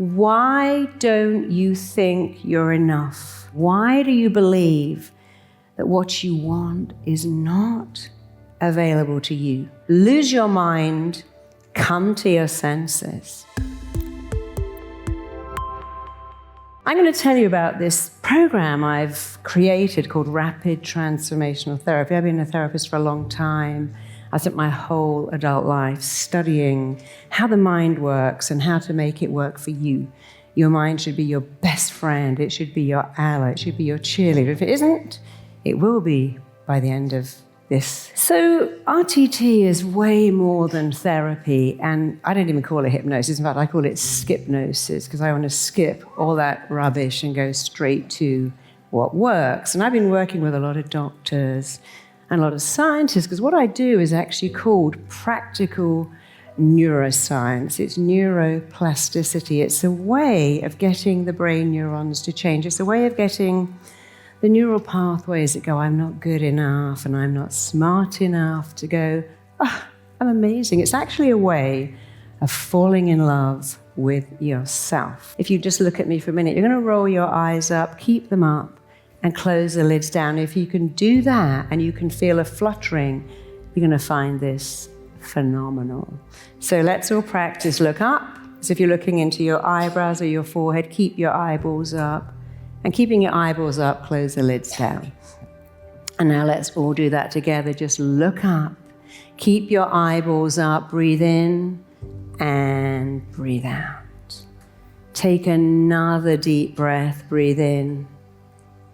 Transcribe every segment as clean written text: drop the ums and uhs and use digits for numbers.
Why don't you think you're enough? Why do you believe that what you want is not available to you? Lose your mind, come to your senses. I'm going to tell you about this program I've created called Rapid Transformational Therapy. I've been a therapist for a long time. I spent my whole adult life studying how the mind works and how to make it work for you. Your mind should be your best friend. It should be your ally. It should be your cheerleader. If it isn't, it will be by the end of this. So RTT is way more than therapy, and I don't even call it hypnosis. In fact, I call it skipnosis, because I want to skip all that rubbish and go straight to what works. And I've been working with a lot of doctors and a lot of scientists, because what I do is actually called practical neuroscience. It's neuroplasticity. It's a way of getting the brain neurons to change. It's a way of getting the neural pathways that go, I'm not good enough and I'm not smart enough, to go, oh, I'm amazing. It's actually a way of falling in love with yourself. If you just look at me for a minute, you're going to roll your eyes up, keep them up, and close the lids down. If you can do that and you can feel a fluttering, you're going to find this phenomenal. So let's all practice. Look up. So if you're looking into your eyebrows or your forehead, keep your eyeballs up. And keeping your eyeballs up, close the lids down. And now let's all do that together. Just look up. Keep your eyeballs up. Breathe in and breathe out. Take another deep breath. Breathe in.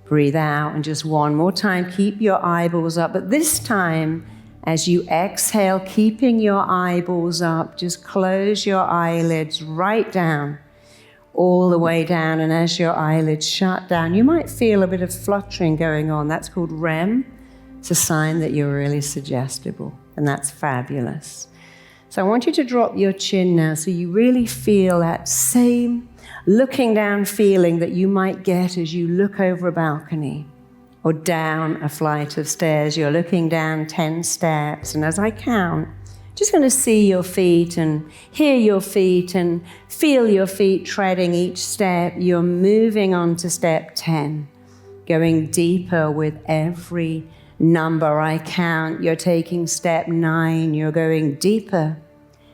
Breathe out. And just one more time, keep your eyeballs up. But this time, as you exhale, keeping your eyeballs up, just close your eyelids right down, all the way down. And as your eyelids shut down, you might feel a bit of fluttering going on. That's called REM. It's a sign that you're really suggestible, and that's fabulous. So I want you to drop your chin now so you really feel that same looking down feeling that you might get as you look over a balcony or down a flight of stairs. You're looking down 10 steps, and as I count, just going to see your feet and hear your feet and feel your feet treading each step. You're moving on to step 10, going deeper with every number I count. You're taking step 9. You're going deeper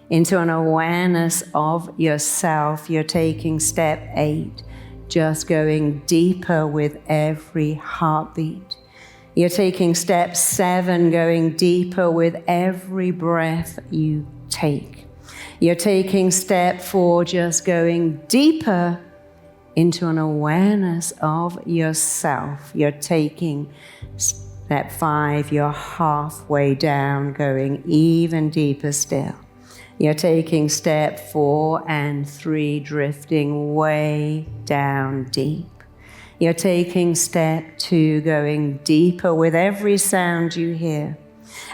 into an awareness of yourself. You're taking step 8, just going deeper with every heartbeat. You're taking step 7, going deeper with every breath you take. You're taking step 4, just going deeper into an awareness of yourself. You're taking step 5, you're halfway down, going even deeper still. You're taking step 4 and 3, drifting way down deep. You're taking step 2, going deeper with every sound you hear.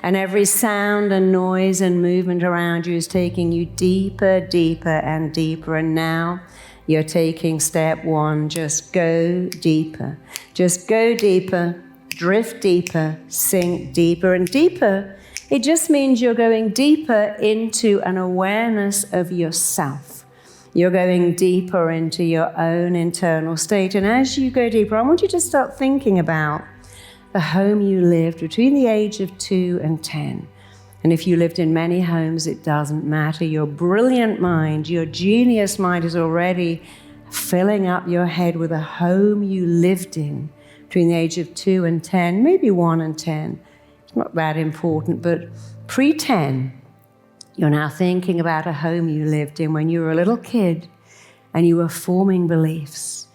And every sound and noise and movement around you is taking you deeper, deeper and deeper. And now you're taking step 1, just go deeper. Just go deeper, drift deeper, sink deeper and deeper. It just means you're going deeper into an awareness of yourself. You're going deeper into your own internal state. And as you go deeper, I want you to start thinking about the home you lived between the age of 2 and 10. And if you lived in many homes, it doesn't matter. Your brilliant mind, your genius mind is already filling up your head with a home you lived in between the age of 2 and 10, maybe 1 and 10. It's not that important, but pre-10, you're now thinking about a home you lived in when you were a little kid and you were forming beliefs,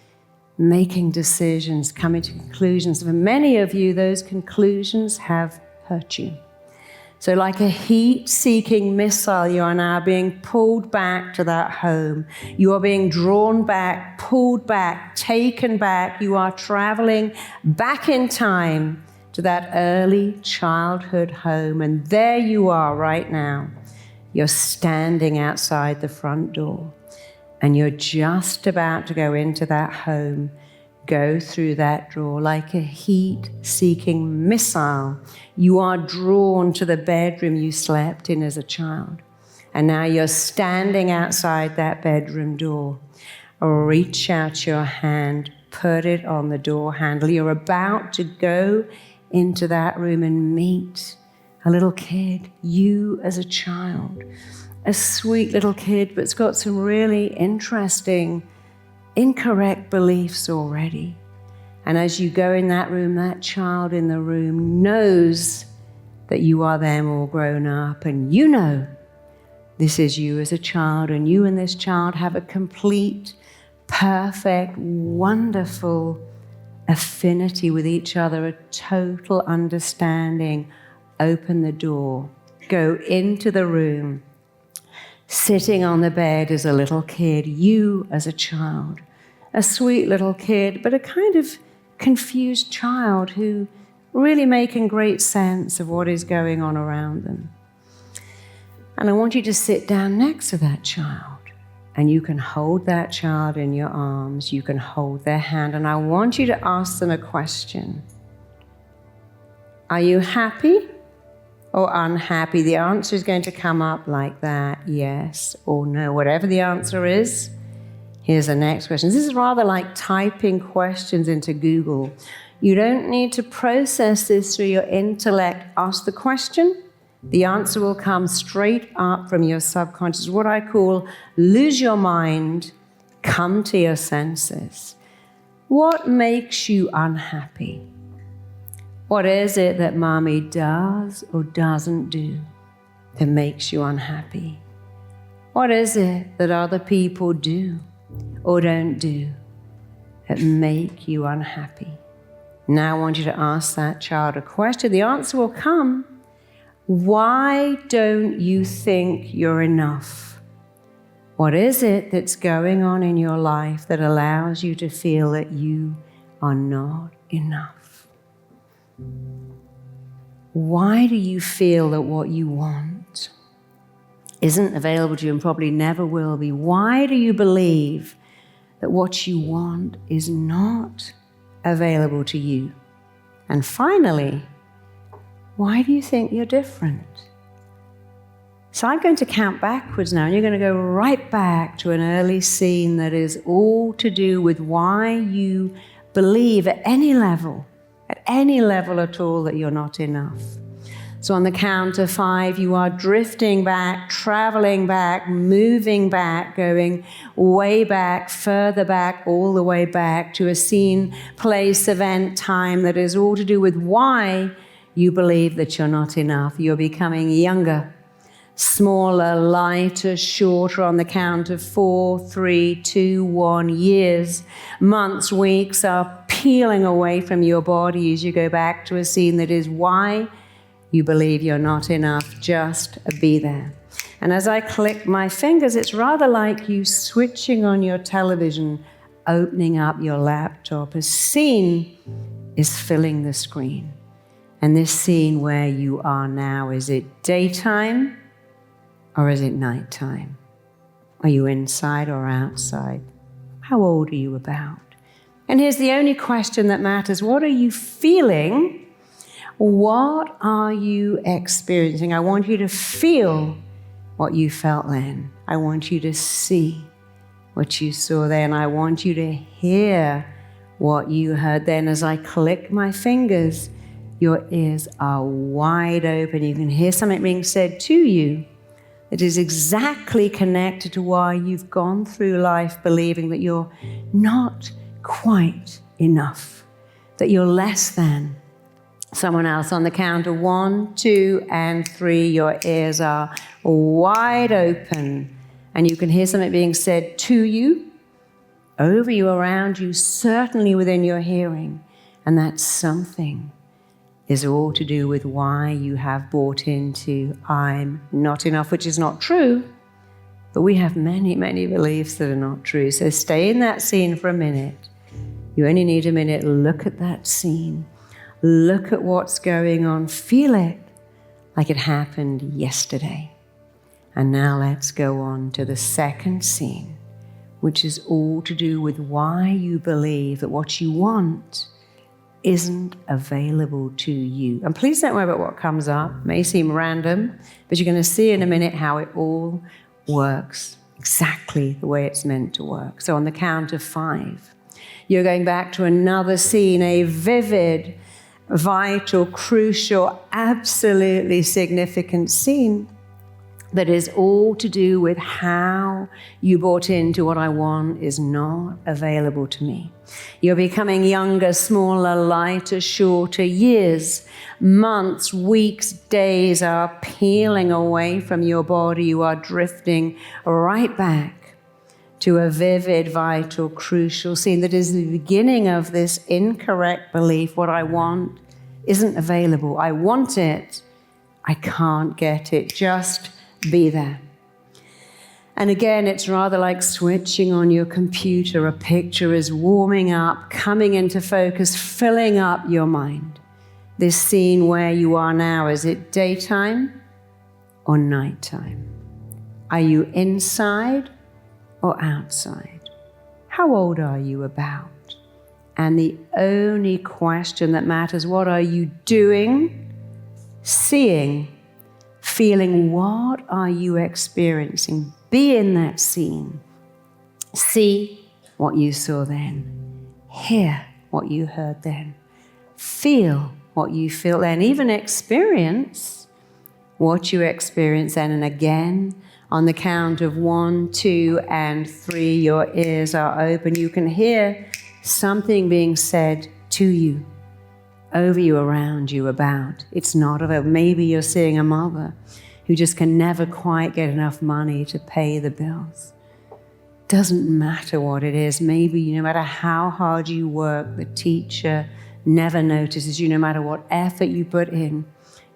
making decisions, coming to conclusions. For many of you, those conclusions have hurt you. So like a heat-seeking missile, you are now being pulled back to that home. You are being drawn back, pulled back, taken back. You are traveling back in time to that early childhood home. And there you are right now. You're standing outside the front door and you're just about to go into that home, go through that door like a heat-seeking missile. You are drawn to the bedroom you slept in as a child. And now you're standing outside that bedroom door. Reach out your hand, put it on the door handle. You're about to go into that room and meet a little kid, you as a child, a sweet little kid, but it's got some really interesting, incorrect beliefs already. And as you go in that room, that child in the room knows that you are them all grown up, and you know this is you as a child, and you and this child have a complete, perfect, wonderful affinity with each other, a total understanding. Open the door, go into the room, sitting on the bed as a little kid, you as a child, a sweet little kid, but a kind of confused child who really making great sense of what is going on around them. And I want you to sit down next to that child, and you can hold that child in your arms, you can hold their hand, and I want you to ask them a question. Are you happy or unhappy? The answer is going to come up like that, yes or no. Whatever the answer is, here's the next question. This is rather like typing questions into Google. You don't need to process this through your intellect. Ask the question. The answer will come straight up from your subconscious, what I call lose your mind, come to your senses. What makes you unhappy? What is it that mommy does or doesn't do that makes you unhappy? What is it that other people do or don't do that make you unhappy? Now I want you to ask that child a question. The answer will come. Why don't you think you're enough? What is it that's going on in your life that allows you to feel that you are not enough? Why do you feel that what you want isn't available to you and probably never will be? Why do you believe that what you want is not available to you? And finally, why do you think you're different? So I'm going to count backwards now, and you're going to go right back to an early scene that is all to do with why you believe at any level at all, that you're not enough. So on the count of 5, you are drifting back, traveling back, moving back, going way back, further back, all the way back to a scene, place, event, time that is all to do with why you believe that you're not enough. You're becoming younger, smaller, lighter, shorter on the count of 4, 3, 2, 1. Years, months, weeks are peeling away from your body as you go back to a scene that is why you believe you're not enough. Just be there. And as I click my fingers, it's rather like you switching on your television, opening up your laptop. A scene is filling the screen. And this scene where you are now, is it daytime or is it nighttime? Are you inside or outside? How old are you about? And here's the only question that matters. What are you feeling? What are you experiencing? I want you to feel what you felt then. I want you to see what you saw then. I want you to hear what you heard then. As I click my fingers, your ears are wide open. You can hear something being said to you that is exactly connected to why you've gone through life believing that you're not quite enough, that you're less than someone else. On the count of 1, 2, and 3, your ears are wide open, and you can hear something being said to you, over you, around you, certainly within your hearing, and that something is all to do with why you have bought into I'm not enough, which is not true, but we have many, many beliefs that are not true. So stay in that scene for a minute. You only need a minute. Look at that scene. Look at what's going on. Feel it like it happened yesterday. And now let's go on to the second scene, which is all to do with why you believe that what you want isn't available to you. And please don't worry about what comes up. It may seem random, but you're going to see in a minute how it all works exactly the way it's meant to work. So on the count of 5, you're going back to another scene, a vivid, vital, crucial, absolutely significant scene that is all to do with how you bought into what I want is not available to me. You're becoming younger, smaller, lighter, shorter. Years, months, weeks, days are peeling away from your body. You are drifting right back to a vivid, vital, crucial scene that is the beginning of this incorrect belief: what I want isn't available. I want it, I can't get it. Just be there. And again, it's rather like switching on your computer. A picture is warming up, coming into focus, filling up your mind. This scene where you are now, is it daytime or nighttime? Are you inside or outside? How old are you about? And the only question that matters, what are you doing, seeing, feeling? What are you experiencing? Be in that scene. See what you saw then. Hear what you heard then. Feel what you feel then. Even experience what you experience then. And again, on the count of 1, 2, and 3, your ears are open. You can hear something being said to you, over you, around you, about. It's not about, maybe you're seeing a mother who just can never quite get enough money to pay the bills. Doesn't matter what it is. Maybe no matter how hard you work, the teacher never notices you. No matter what effort you put in,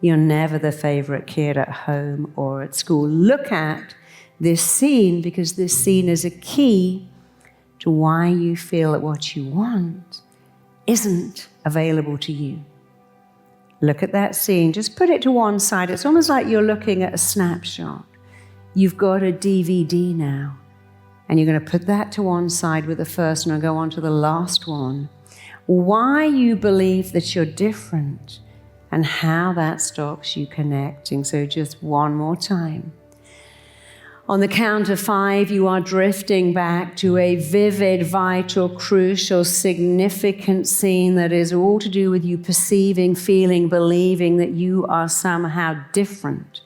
you're never the favorite kid at home or at school. Look at this scene, because this scene is a key to why you feel that what you want isn't available to you. Look at that scene. Just put it to one side. It's almost like you're looking at a snapshot. You've got a DVD now, and you're going to put that to one side with the first one and go on to the last one. Why you believe that you're different and how that stops you connecting. So just one more time. On the count of 5, you are drifting back to a vivid, vital, crucial, significant scene that is all to do with you perceiving, feeling, believing that you are somehow different.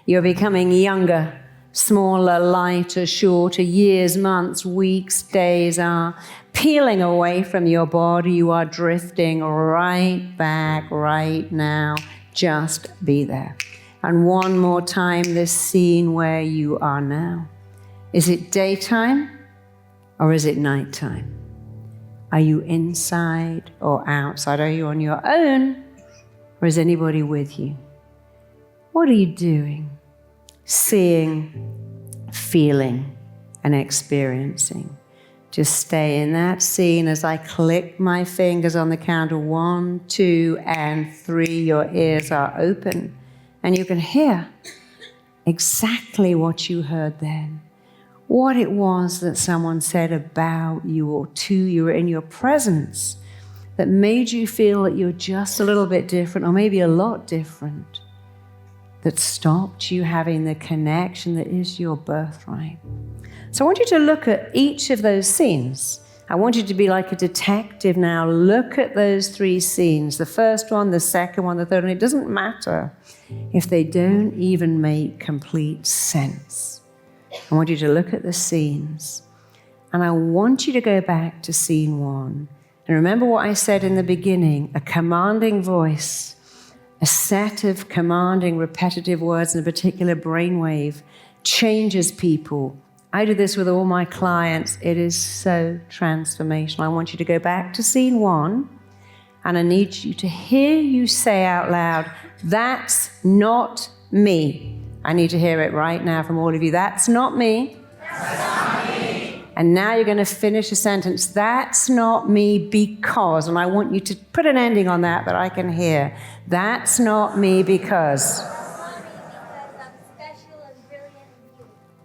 You're becoming younger, smaller, lighter, shorter. Years, months, weeks, days are peeling away from your body. You are drifting right back right now. Just be there. And one more time, this scene where you are now. Is it daytime or is it nighttime? Are you inside or outside? Are you on your own or is anybody with you? What are you doing? Seeing, feeling, and experiencing. Just stay in that scene as I click my fingers on the count of 1, 2, and 3. Your ears are open. And you can hear exactly what you heard then. What it was that someone said about you or to you or in your presence that made you feel that you're just a little bit different or maybe a lot different, that stopped you having the connection that is your birthright. So I want you to look at each of those scenes. I want you to be like a detective now. Look at those 3 scenes, the first one, the second one, the third one. It doesn't matter if they don't even make complete sense. I want you to look at the scenes, and I want you to go back to scene 1. And remember what I said in the beginning, a commanding voice, a set of commanding repetitive words in a particular brainwave changes people. I do this with all my clients. It is so transformational. I want you to go back to scene 1, and I need you to hear you say out loud, "That's not me." I need to hear it right now from all of you. That's not me. That's not me. And now you're going to finish a sentence. That's not me because, and I want you to put an ending on that I can hear. That's not me because.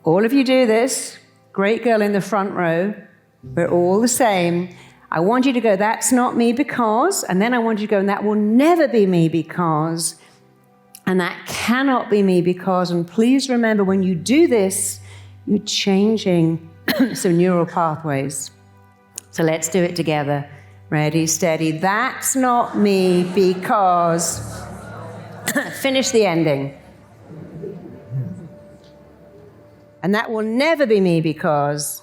All of you do this. Great girl in the front row. We're all the same. I want you to go, that's not me because, and then I want you to go, and that will never be me because, and that cannot be me because. And please remember, when you do this, you're changing some neural pathways. So let's do it together. Ready, steady. That's not me because. Finish the ending. And that will never be me because.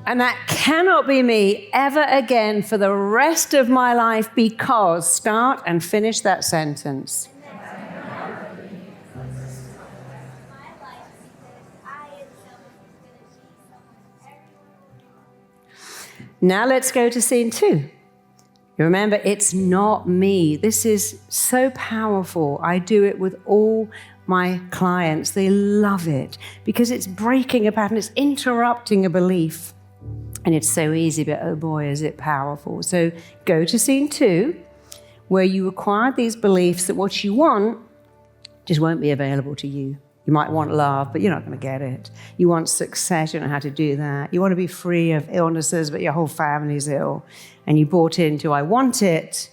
And that cannot be me ever again for the rest of my life because. Start and finish that sentence. Now let's go to scene 2. You remember, it's not me. This is so powerful. I do it with all my clients. They love it because it's breaking a pattern. It's interrupting a belief. And it's so easy, but oh boy, is it powerful. So go to scene 2, where you acquire these beliefs that what you want just won't be available to you. You might want love, but you're not going to get it. You want success, you don't know how to do that. You want to be free of illnesses, but your whole family's ill. And you bought into, I want it,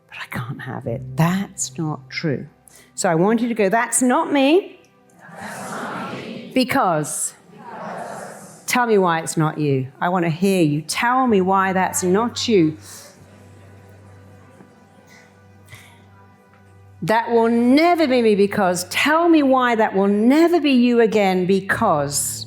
but I can't have it. That's not true. So I want you to go, that's not me. That's not me. Because. Tell me why it's not you. I want to hear you. Tell me why that's not you. That will never be me because. Tell me why that will never be you again because.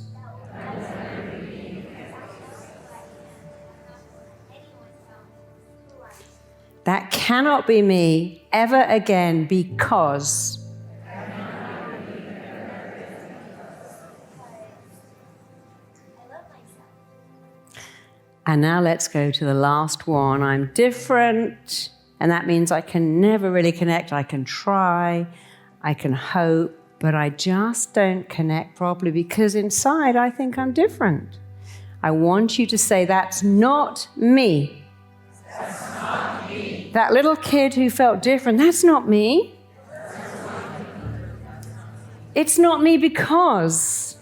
That cannot be me ever again because. And now let's go to the last one. I'm different. And that means I can never really connect. I can try, I can hope, but I just don't connect properly because inside I think I'm different. I want you to say, that's not me. That's not me. That little kid who felt different, that's not me. That's not me. It's not me because.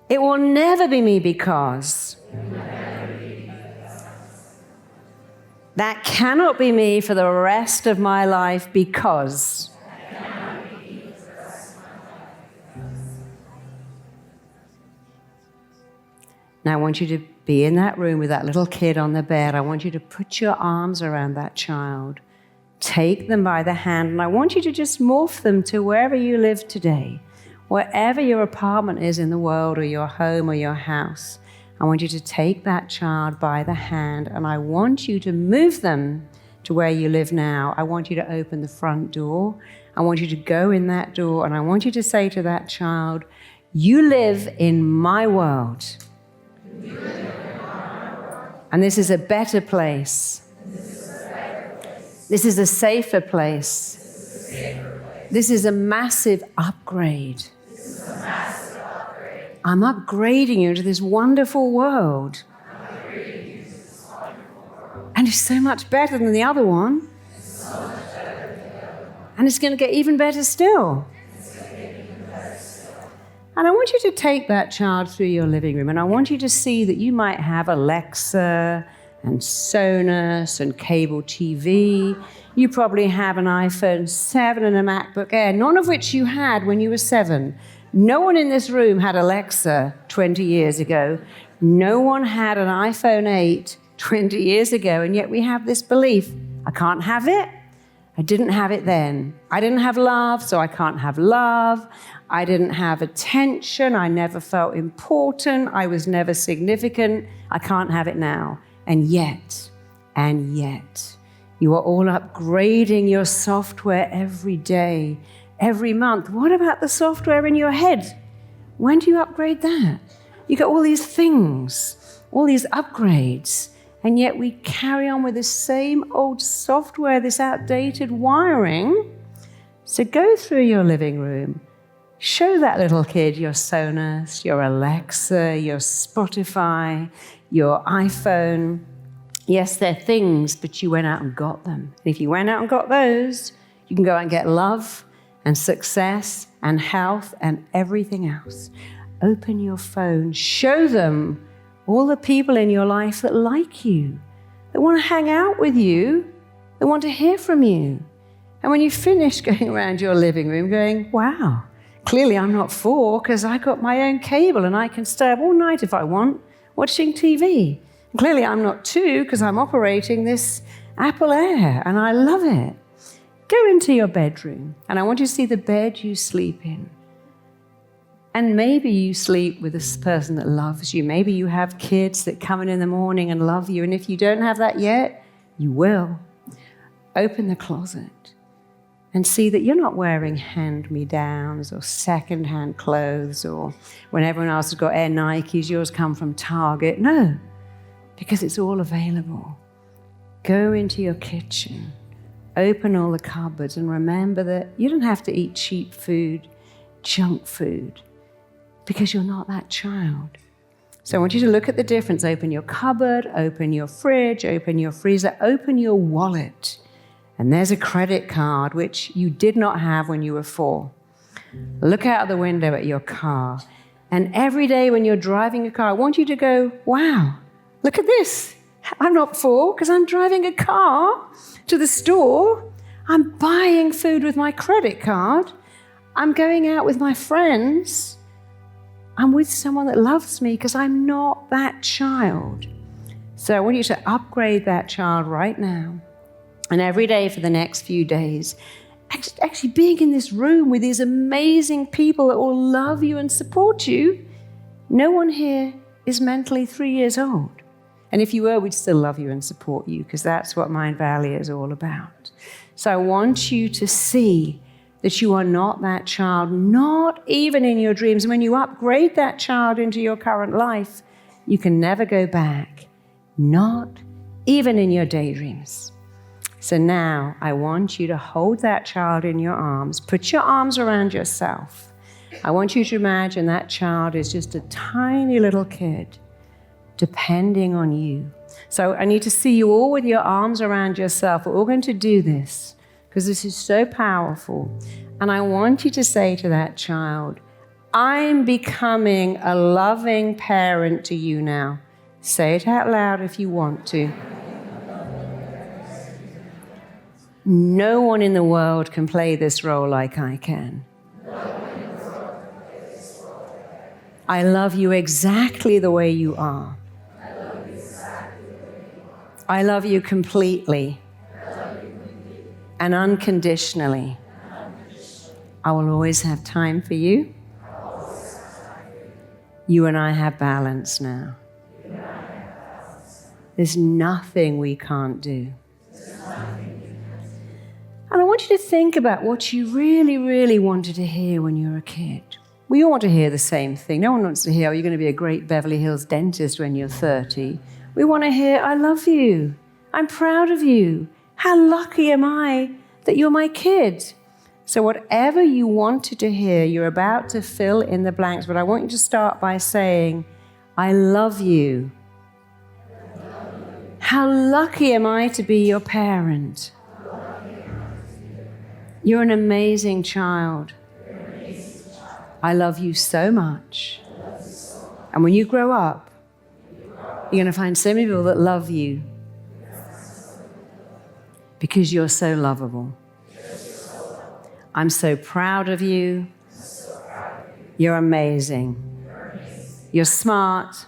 It will never be me because. That cannot be me for the rest of my life because. Now I want you to be in that room with that little kid on the bed. I want you to put your arms around that child. Take them by the hand, and I want you to just morph them to wherever you live today. Wherever your apartment is in the world, or your home, or your house, I want you to take that child by the hand, and I want you to move them to where you live now. I want you to open the front door. I want you to go in that door, and I want you to say to that child, you live in my world. And this is a better place. This is a safer place. This is a massive upgrade. I'm upgrading you into this wonderful world. And it's so much better than the other one. And it's going to get even better still. And I want you to take that child through your living room, and I want you to see that you might have Alexa and Sonos and cable TV. You probably have an iPhone 7 and a MacBook Air, none of which you had when you were 7. No one in this room had Alexa 20 years ago. No one had an iPhone 8 20 years ago, and yet we have this belief, I can't have it. I didn't have it then. I didn't have love, so I can't have love. I didn't have attention. I never felt important. I was never significant. I can't have it now. And yet, you are all upgrading your software every day, every month. What about the software in your head? When do you upgrade that? You get all these things, all these upgrades, and yet we carry on with the same old software, this outdated wiring. So go through your living room. Show that little kid your Sonos, your Alexa, your Spotify, your iPhone. Yes, they're things, but you went out and got them. And if you went out and got those, you can go out and get love and success and health and everything else. Open your phone. Show them all the people in your life that like you, that want to hang out with you, that want to hear from you. And when you finish going around your living room going, wow, clearly I'm not 4 because I got my own cable and I can stay up all night if I want watching TV. And clearly I'm not 2 because I'm operating this Apple Air and I love it. Go into your bedroom and I want you to see the bed you sleep in. And maybe you sleep with this person that loves you. Maybe you have kids that come in the morning and love you. And if you don't have that yet, you will. Open the closet and see that you're not wearing hand-me-downs or second-hand clothes, or when everyone else has got Air Nikes, yours come from Target. No, because it's all available. Go into your kitchen, open all the cupboards, and remember that you don't have to eat cheap food, junk food, because you're not that child. So I want you to look at the difference. Open your cupboard, open your fridge, open your freezer, open your wallet. And there's a credit card which you did not have when you were 4. Look out the window at your car. And every day when you're driving a car, I want you to go, wow, look at this. I'm not 4 because I'm driving a car to the store. I'm buying food with my credit card. I'm going out with my friends. I'm with someone that loves me because I'm not that child. So I want you to upgrade that child right now. And every day for the next few days, actually being in this room with these amazing people that will love you and support you. No one here is mentally 3 years old. And if you were, we'd still love you and support you because that's what Mind Valley is all about. So I want you to see that you are not that child, not even in your dreams. And when you upgrade that child into your current life, you can never go back, not even in your daydreams. So now I want you to hold that child in your arms. Put your arms around yourself. I want you to imagine that child is just a tiny little kid depending on you. So I need to see you all with your arms around yourself. We're all going to do this because this is so powerful. And I want you to say to that child, I'm becoming a loving parent to you now. Say it out loud if you want to. No one in the world can play this role like I can. I love you exactly the way you are. I love you completely and unconditionally. I will always have time for you. You and I have balance now. There's nothing we can't do. And I want you to think about what you really, really wanted to hear when you were a kid. We all want to hear the same thing. No one wants to hear, oh, you're going to be a great Beverly Hills dentist when you're 30. We want to hear, I love you. I'm proud of you. How lucky am I that you're my kid? So whatever you wanted to hear, you're about to fill in the blanks. But I want you to start by saying, I love you. How lucky am I to be your parent? You're an amazing child. I love you so much. And when you grow up, you're going to find so many people that love you because you're so lovable. I'm so proud of you. You're amazing. You're smart.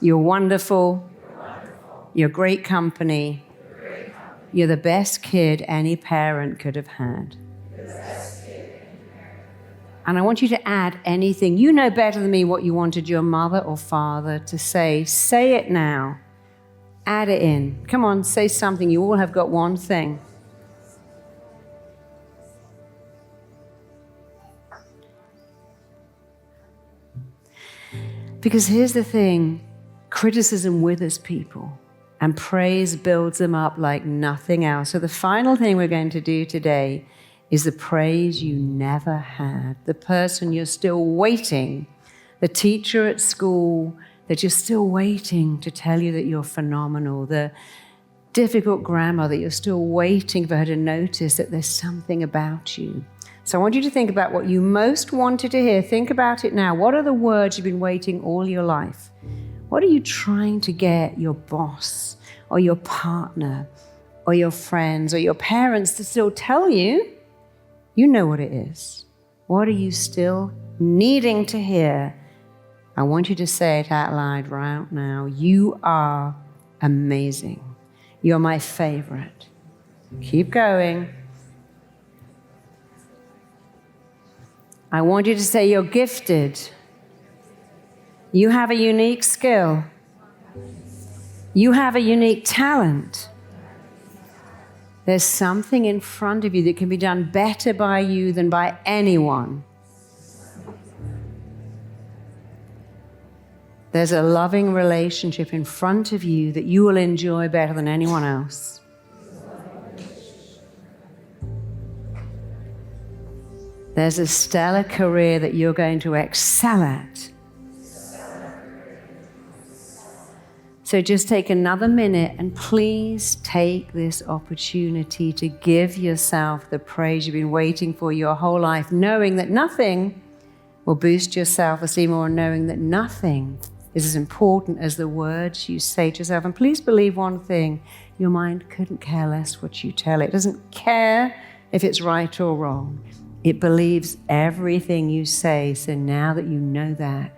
You're wonderful. You're great company. You're the best kid any parent could have had. And I want you to add anything. You know better than me what you wanted your mother or father to say. Say it now. Add it in. Come on, say something. You all have got one thing. Because here's the thing. Criticism withers people. And praise builds them up like nothing else. So the final thing we're going to do today is the praise you never had. The person you're still waiting, the teacher at school that you're still waiting to tell you that you're phenomenal, the difficult grandma that you're still waiting for her to notice that there's something about you. So I want you to think about what you most wanted to hear. Think about it now. What are the words you've been waiting all your life? What are you trying to get your boss or your partner or your friends or your parents to still tell you? You know what it is. What are you still needing to hear? I want you to say it out loud right now. You are amazing. You're my favorite. Keep going. I want you to say you're gifted. You have a unique skill. You have a unique talent. There's something in front of you that can be done better by you than by anyone. There's a loving relationship in front of you that you will enjoy better than anyone else. There's a stellar career that you're going to excel at. So just take another minute and please take this opportunity to give yourself the praise you've been waiting for your whole life, knowing that nothing will boost your self-esteem, or knowing that nothing is as important as the words you say to yourself. And please believe one thing, your mind couldn't care less what you tell it. It doesn't care if it's right or wrong. It believes everything you say. So now that you know that,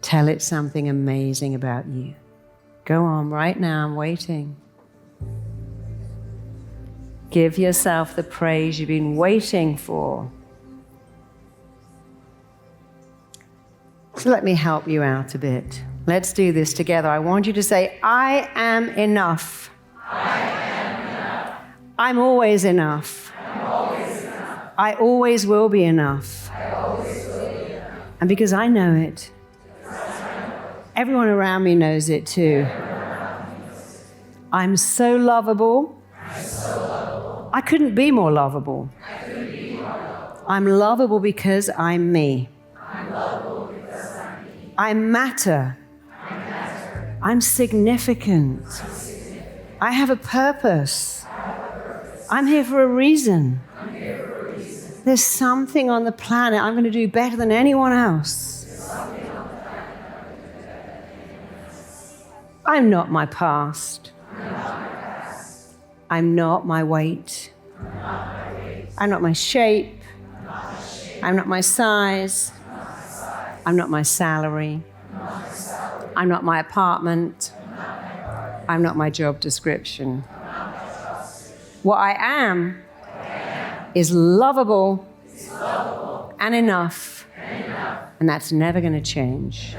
tell it something amazing about you. Go on right now, I'm waiting. Give yourself the praise you've been waiting for. So let me help you out a bit. Let's do this together. I want you to say, I am enough. I am enough. I'm always enough. I'm always enough. I always will be enough. I always will be enough. And because I know it, everyone around me knows it too. I'm so lovable. I'm so lovable. I couldn't be more lovable. I couldn't be more lovable. I'm lovable because I'm me. I'm lovable because I'm me. I matter. I matter. I'm significant. I'm significant. I have a purpose. I have a purpose. I'm here for a reason. I'm here for a reason. There's something on the planet I'm going to do better than anyone else. There's something on the planet I'm going to do better than anyone else. I'm not my past. I'm not my past. I'm not my weight. I'm not my weight. I'm not my shape. I'm not my shape. I'm not my size. I'm not my size. I'm not my salary. I'm not my salary. I'm not my apartment. I'm not my apartment. I'm not my job description. I'm not my job description. What I am is lovable and enough. And that's never going to change.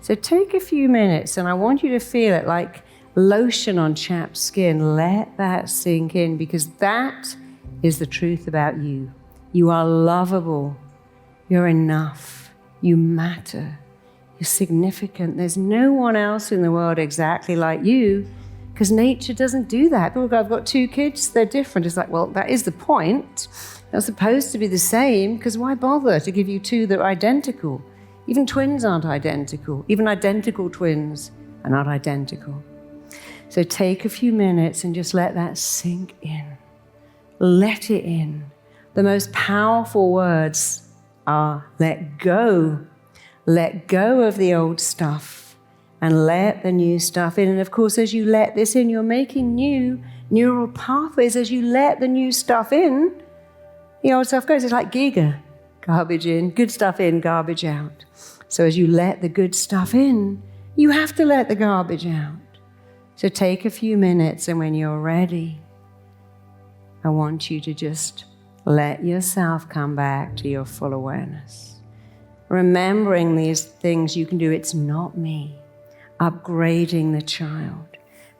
So take a few minutes, and I want you to feel it like lotion on chapped skin. Let that sink in, because that is the truth about you. You are lovable. You're enough. You matter. You're significant. There's no one else in the world exactly like you, because nature doesn't do that. People go, I've got 2 kids, they're different. It's like, well, that is the point. They're supposed to be the same, because why bother to give you 2 that are identical? Even twins aren't identical. Even identical twins are not identical. So take a few minutes and just let that sink in. Let it in. The most powerful words are let go. Let go of the old stuff and let the new stuff in. And of course, as you let this in, you're making new neural pathways. As you let the new stuff in, the old stuff goes. It's like Giga. Garbage in, good stuff in, garbage out. So as you let the good stuff in, you have to let the garbage out. So take a few minutes, and when you're ready, I want you to just let yourself come back to your full awareness. Remembering these things you can do. It's not me. Upgrading the child.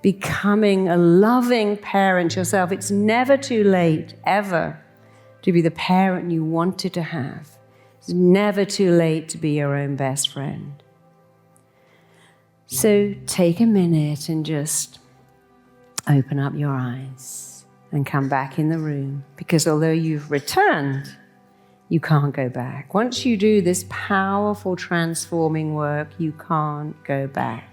Becoming a loving parent yourself. It's never too late, ever, to be the parent you wanted to have. It's never too late to be your own best friend. So take a minute and just open up your eyes and come back in the room, because although you've returned, you can't go back. Once you do this powerful transforming work, you can't go back.